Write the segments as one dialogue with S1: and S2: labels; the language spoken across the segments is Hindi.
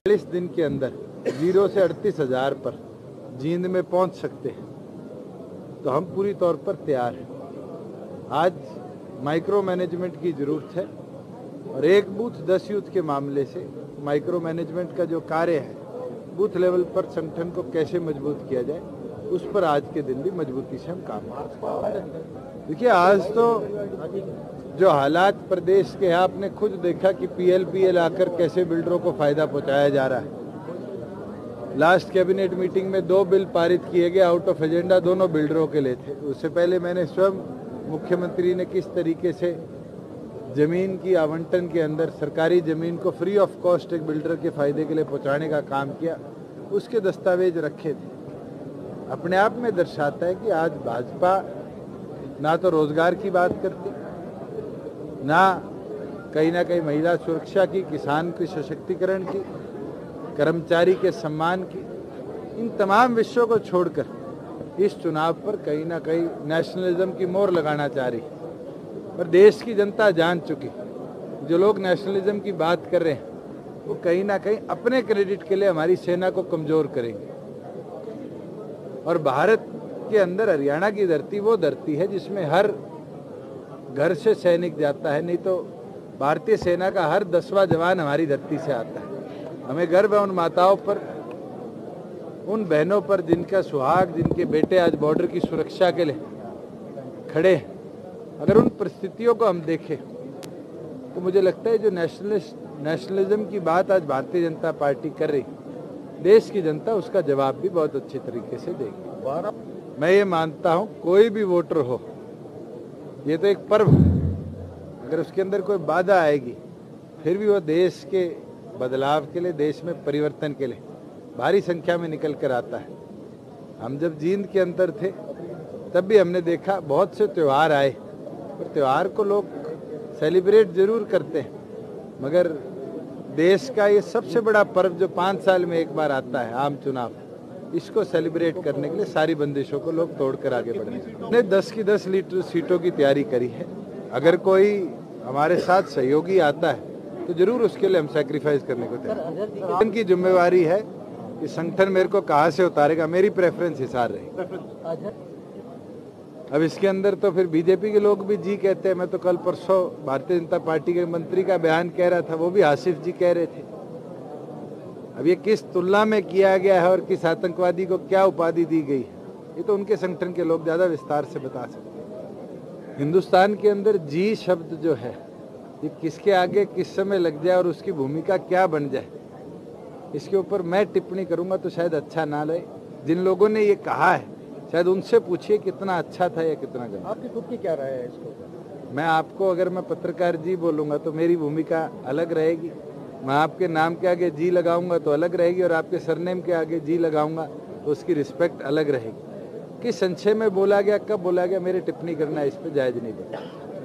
S1: 40 दिन के अंदर 0 से 38,000 पर जींद में पहुंच सकते हैं तो हम पूरी तौर पर तैयार हैं। आज माइक्रो मैनेजमेंट की ज़रूरत है और एक बूथ 10 यूथ के मामले से माइक्रो मैनेजमेंट का जो कार्य है, बूथ लेवल पर संगठन को कैसे मजबूत किया जाए, उस पर आज के दिन भी मजबूती से हम काम करते हैं। देखिए, आज तो जो हालात प्रदेश के हैं, आपने खुद देखा कि PL आकर कैसे बिल्डरों को फायदा पहुंचाया जा रहा है। लास्ट कैबिनेट मीटिंग में 2 बिल पारित किए गए, आउट ऑफ एजेंडा, दोनों बिल्डरों के लिए थे। उससे पहले मैंने स्वयं मुख्यमंत्री ने किस तरीके से जमीन की आवंटन के अंदर सरकारी जमीन को फ्री ऑफ कॉस्ट एक बिल्डर के फायदे के लिए पहुंचाने का काम किया, उसके दस्तावेज रखे थे। अपने आप में दर्शाता है कि आज भाजपा ना तो रोजगार की बात करती, ना कहीं महिला सुरक्षा की, किसान के सशक्तिकरण की, कर्मचारी के सम्मान की, इन तमाम विषयों को छोड़कर इस चुनाव पर कहीं ना कहीं नेशनलिज्म की मोहर लगाना चाह रही। पर देश की जनता जान चुकी, जो लोग नेशनलिज्म की बात कर रहे हैं वो कहीं ना कहीं अपने क्रेडिट के लिए हमारी सेना को कमजोर करेंगे। और भारत के अंदर हरियाणा की धरती वो धरती है जिसमें हर घर से सैनिक जाता है, नहीं तो भारतीय सेना का हर 10वां जवान हमारी धरती से आता है। हमें गर्व है उन माताओं पर, उन बहनों पर जिनका सुहाग, जिनके बेटे आज बॉर्डर की सुरक्षा के लिए खड़े हैं। अगर उन परिस्थितियों को हम देखें तो मुझे लगता है जो नेशनलिज्म की बात आज भारतीय जनता पार्टी कर रही, देश की जनता उसका जवाब भी बहुत अच्छे तरीके से देगी। मैं ये मानता हूं कोई भी वोटर हो, ये तो एक पर्व है, अगर उसके अंदर कोई बाधा आएगी फिर भी वो देश के बदलाव के लिए, देश में परिवर्तन के लिए भारी संख्या में निकल कर आता है। हम जब जींद के अंदर थे तब भी हमने देखा बहुत से त्यौहार आए और त्यौहार को लोग सेलिब्रेट जरूर करते हैं, मगर देश का ये सबसे बड़ा पर्व जो 5 साल में एक बार आता है, आम चुनाव, इसको सेलिब्रेट करने के लिए सारी बंदिशों को लोग तोड़कर आगे बढ़ रहे हैं। हमने 10 की 10 सीटों की तैयारी करी है। अगर कोई हमारे साथ सहयोगी आता है तो जरूर उसके लिए हम सैक्रिफाइस करने को तैयार। इनकी जिम्मेवारी है कि संगठन मेरे को कहाँ से उतारेगा, मेरी प्रेफरेंस हिसार रहेगी। अब इसके अंदर तो फिर बीजेपी के लोग भी जी कहते हैं। मैं तो कल परसों भारतीय जनता पार्टी के मंत्री का बयान कह रहा था, वो भी आसिफ जी कह रहे थे। अब ये किस तुलना में किया गया है और किस आतंकवादी को क्या उपाधि दी गई है, ये तो उनके संगठन के लोग ज्यादा विस्तार से बता सकते हैं। हिंदुस्तान के अंदर जी शब्द जो है, ये किसके आगे किस समय लग जाए और उसकी भूमिका क्या बन जाए, इसके ऊपर मैं टिप्पणी करूंगा तो शायद अच्छा ना लगे। जिन लोगों ने ये कहा है शायद उनसे पूछिए कितना अच्छा था या कितना गलत।
S2: आपकी खुद की क्या राय है इसको?
S1: मैं आपको, अगर मैं पत्रकार जी बोलूंगा तो मेरी भूमिका अलग रहेगी। मैं आपके नाम के आगे जी लगाऊंगा तो अलग रहेगी, और आपके सरनेम के आगे जी लगाऊंगा तो उसकी रिस्पेक्ट अलग रहेगी। किस संशय में बोला गया, कब बोला गया, मेरी टिप्पणी करना इस पर जायज नहीं बनता।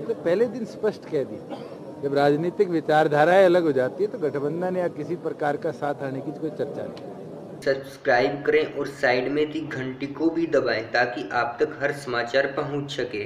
S1: तो पहले दिन स्पष्ट कह दिया, जब राजनीतिक विचारधाराएं अलग हो जाती है तो गठबंधन या किसी प्रकार का साथ आने की कोई चर्चा नहीं।
S3: सब्सक्राइब करें और साइड में दी घंटी को भी दबाएं ताकि आप तक हर समाचार पहुंच सके।